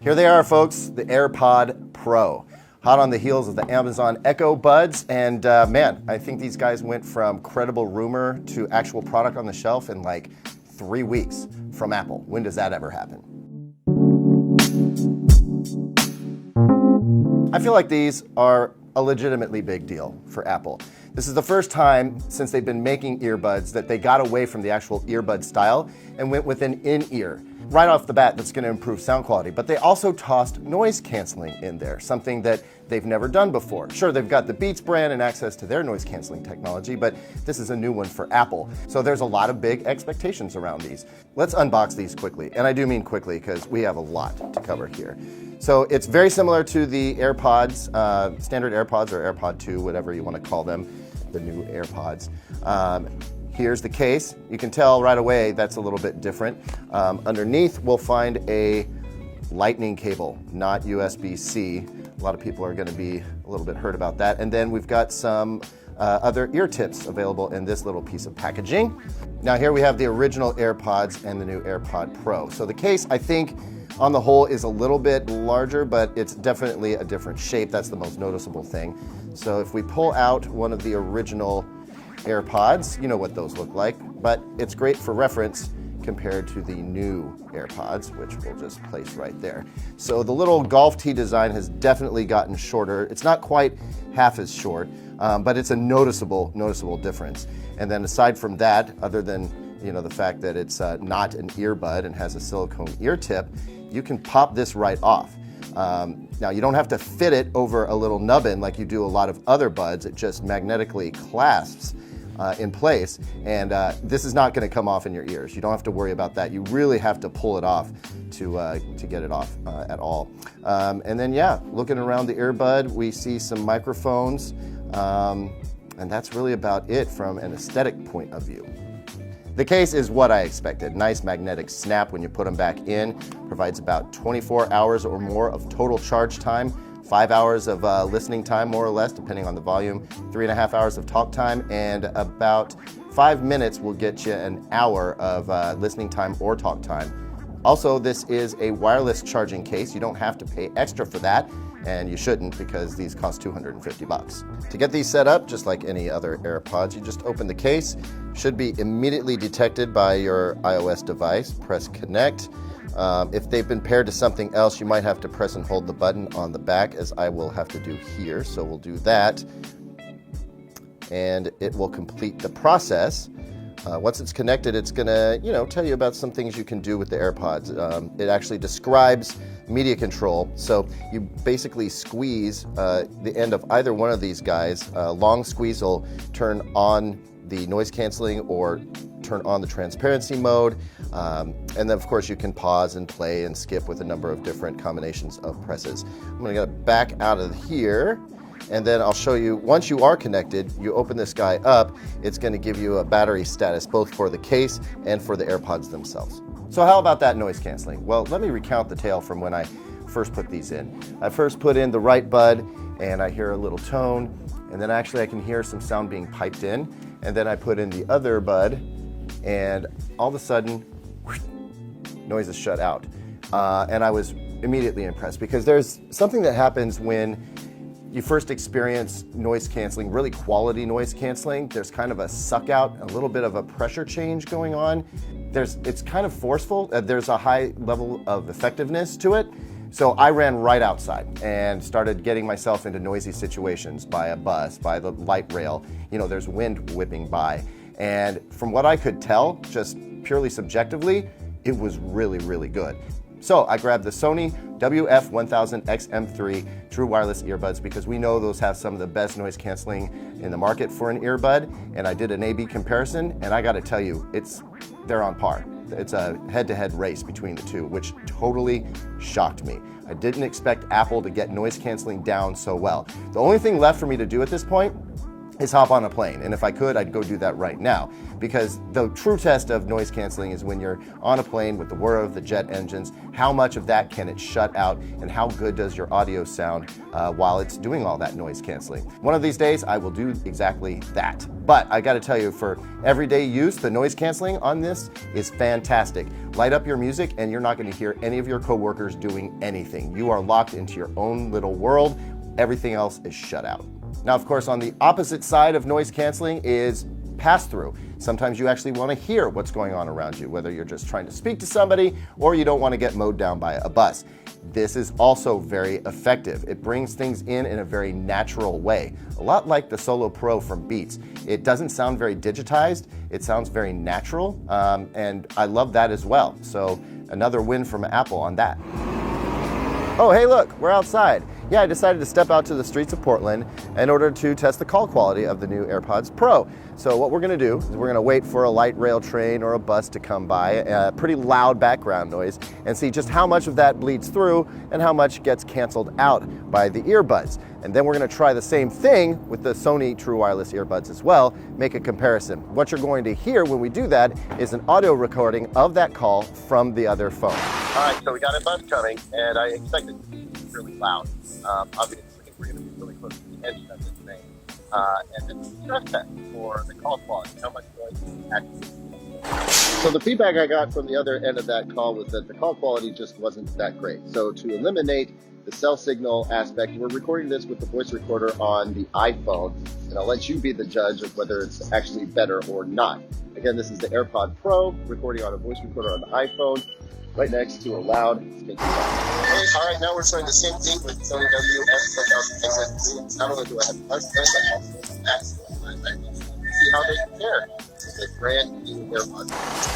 Here they are, folks, the AirPod Pro. Hot on the heels of the Amazon Echo Buds, and man, I think these guys went from credible rumor to actual product on the shelf in like 3 weeks from Apple. When does that ever happen? I feel like these are a legitimately big deal for Apple. This is the first time since they've been making earbuds that they got away from the actual earbud style and went with an in-ear. Right off the bat, that's going to improve sound quality, but they also tossed noise canceling in there, something that they've never done before. Sure, they've got the Beats brand and access to their noise canceling technology, but this is a new one for Apple. So there's a lot of big expectations around these. Let's unbox these quickly, and I do mean quickly because we have a lot to cover here. So it's very similar to the AirPods, standard AirPods or AirPod 2, whatever you want to call them, the new AirPods. Here's the case. You can tell right away that's a little bit different. Underneath, we'll find a lightning cable, not USB-C. A lot of people are going to be a little bit hurt about that. And then we've got some other ear tips available in this little piece of packaging. Now here we have the original AirPods and the new AirPod Pro. So the case, I think, on the whole is a little bit larger, but it's definitely a different shape. That's the most noticeable thing. So if we pull out one of the original AirPods, you know what those look like, but it's great for reference compared to the new AirPods, which we'll just place right there. So the little golf tee design has definitely gotten shorter. It's not quite half as short, but it's a noticeable difference. And then aside from that, other than the fact that it's not an earbud and has a silicone ear tip, you can pop this right off. Now you don't have to fit it over a little nubbin like you do a lot of other buds. It just magnetically clasps in place, and this is not going to come off in your ears. You don't have to worry about that. You really have to pull it off to get it off at all. And then yeah, looking around the earbud, we see some microphones, and that's really about it from an aesthetic point of view. The case is what I expected. Nice magnetic snap when you put them back in. Provides about 24 hours or more of total charge time, 5 hours of listening time, more or less, depending on the volume, 3.5 hours of talk time, and about 5 minutes will get you an hour of listening time or talk time. Also, this is a wireless charging case. You don't have to pay extra for that, and you shouldn't because these cost $250. To get these set up, just like any other AirPods, you just open the case. Should be immediately detected by your iOS device. Press connect. If they've been paired to something else, you might have to press and hold the button on the back, as I will have to do here. So we'll do that, and it will complete the process. Once it's connected, it's gonna, tell you about some things you can do with the AirPods. It actually describes media control. So you basically squeeze the end of either one of these guys. Long squeeze will turn on the noise canceling or turn on the transparency mode. And then of course you can pause and play and skip with a number of different combinations of presses. I'm gonna get back out of here, and then I'll show you, once you are connected, you open this guy up, it's gonna give you a battery status, both for the case and for the AirPods themselves. So how about that noise canceling? Well, let me recount the tale from when I first put these in. I first put in the right bud, and I hear a little tone, and then actually I can hear some sound being piped in, and then I put in the other bud, and all of a sudden, whoosh, noise is shut out. And I was immediately impressed, because there's something that happens when you first experience noise canceling, really quality noise canceling. There's kind of a suck out, a little bit of a pressure change going on. It's kind of forceful. There's a high level of effectiveness to it. So I ran right outside and started getting myself into noisy situations by a bus, by the light rail. There's wind whipping by. And from what I could tell, just purely subjectively, it was really, really good. So I grabbed the Sony WF-1000XM3 true wireless earbuds, because we know those have some of the best noise canceling in the market for an earbud. And I did an A/B comparison, and I gotta tell you, they're on par. It's a head-to-head race between the two, which totally shocked me. I didn't expect Apple to get noise canceling down so well. The only thing left for me to do at this point is hop on a plane. And if I could, I'd go do that right now, because the true test of noise canceling is when you're on a plane with the whir of the jet engines. How much of that can it shut out, and how good does your audio sound while it's doing all that noise canceling? One of these days, I will do exactly that. But I gotta tell you, for everyday use, the noise canceling on this is fantastic. Light up your music and you're not gonna hear any of your coworkers doing anything. You are locked into your own little world. Everything else is shut out. Now, of course, on the opposite side of noise canceling is pass-through. Sometimes you actually want to hear what's going on around you, whether you're just trying to speak to somebody or you don't want to get mowed down by a bus. This is also very effective. It brings things in a very natural way, a lot like the Solo Pro from Beats. It doesn't sound very digitized, it sounds very natural, and I love that as well. So another win from Apple on that. Oh, hey, look, we're outside. Yeah, I decided to step out to the streets of Portland in order to test the call quality of the new AirPods Pro. So what we're gonna do is we're gonna wait for a light rail train or a bus to come by, a pretty loud background noise, and see just how much of that bleeds through and how much gets canceled out by the earbuds. And then we're gonna try the same thing with the Sony True Wireless earbuds as well, make a comparison. What you're going to hear when we do that is an audio recording of that call from the other phone. All right, so we got a bus coming, and I expect it to be really loud. Obviously, we're going to be really close to the edge of this thing. And then stress test for the call quality, how much noise is actually. So the feedback I got from the other end of that call was that the call quality just wasn't that great. So to eliminate the cell signal aspect, we're recording this with the voice recorder on the iPhone, and I'll let you be the judge of whether it's actually better or not. Again, this is the AirPod Pro, recording on a voice recorder on the iPhone, right next to a loud speaker. Hey, all right, now we're showing the same thing with Sony WS. Not only do I have bus noise, I also have excellent noise. See how they compare to the brand new AirPods.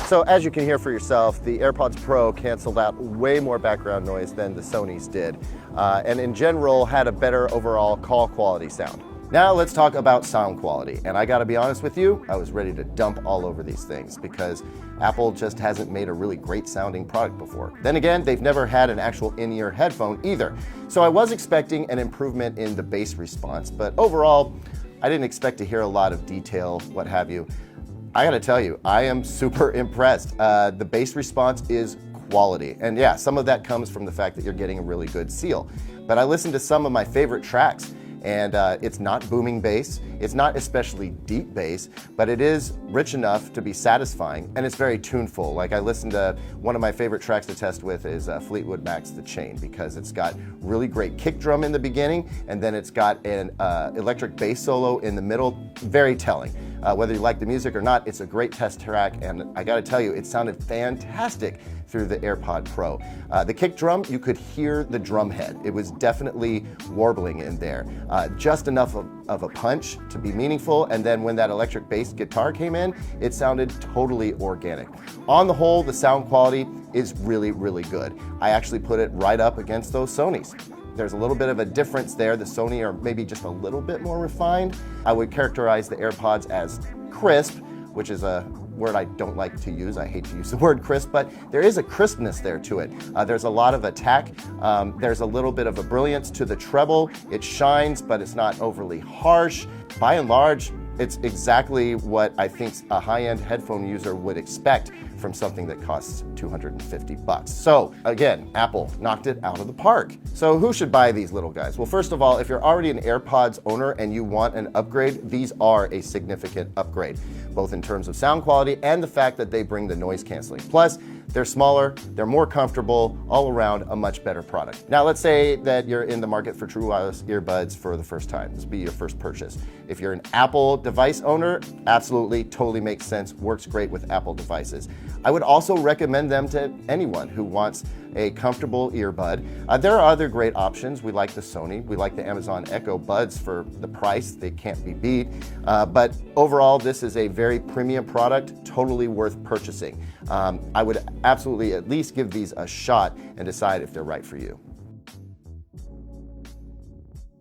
So as you can hear for yourself, the AirPods Pro canceled out way more background noise than the Sonys did, and in general had a better overall call quality sound. Now let's talk about sound quality, and I gotta be honest with you, I was ready to dump all over these things because Apple just hasn't made a really great sounding product before. Then again, they've never had an actual in-ear headphone either. So I was expecting an improvement in the bass response, but overall, I didn't expect to hear a lot of detail, what have you. I gotta tell you, I am super impressed. The bass response is quality. And yeah, some of that comes from the fact that you're getting a really good seal. But I listened to some of my favorite tracks, and it's not booming bass, it's not especially deep bass, but it is rich enough to be satisfying, and it's very tuneful. Like I listened to one of my favorite tracks to test with is Fleetwood Mac's The Chain, because it's got really great kick drum in the beginning, and then it's got an electric bass solo in the middle, very telling. Whether you like the music or not, it's a great test track, and I gotta tell you, it sounded fantastic through the AirPod Pro. The kick drum, you could hear the drum head. It was definitely warbling in there. Just enough of a punch to be meaningful, and then when that electric bass guitar came in, it sounded totally organic. On the whole, the sound quality is really, really good. I actually put it right up against those Sonys. There's a little bit of a difference there. The Sony are maybe just a little bit more refined. I would characterize the AirPods as crisp, which is a word I don't like to use. I hate to use the word crisp, but there is a crispness there to it. There's a lot of attack. There's a little bit of a brilliance to the treble. It shines, but it's not overly harsh. By and large, it's exactly what I think a high-end headphone user would expect from something that costs $250. So again, Apple knocked it out of the park. So who should buy these little guys? Well, first of all, if you're already an AirPods owner and you want an upgrade, these are a significant upgrade, both in terms of sound quality and the fact that they bring the noise canceling. Plus, they're smaller, they're more comfortable, all around a much better product. Now, let's say that you're in the market for true wireless earbuds for the first time. This will be your first purchase. If you're an Apple device owner, absolutely, totally makes sense, works great with Apple devices. I would also recommend them to anyone who wants a comfortable earbud. There are other great options. We like the Sony, we like the Amazon Echo Buds for the price, they can't be beat. But overall, this is a very premium product, totally worth purchasing. I would absolutely at least give these a shot and decide if they're right for you.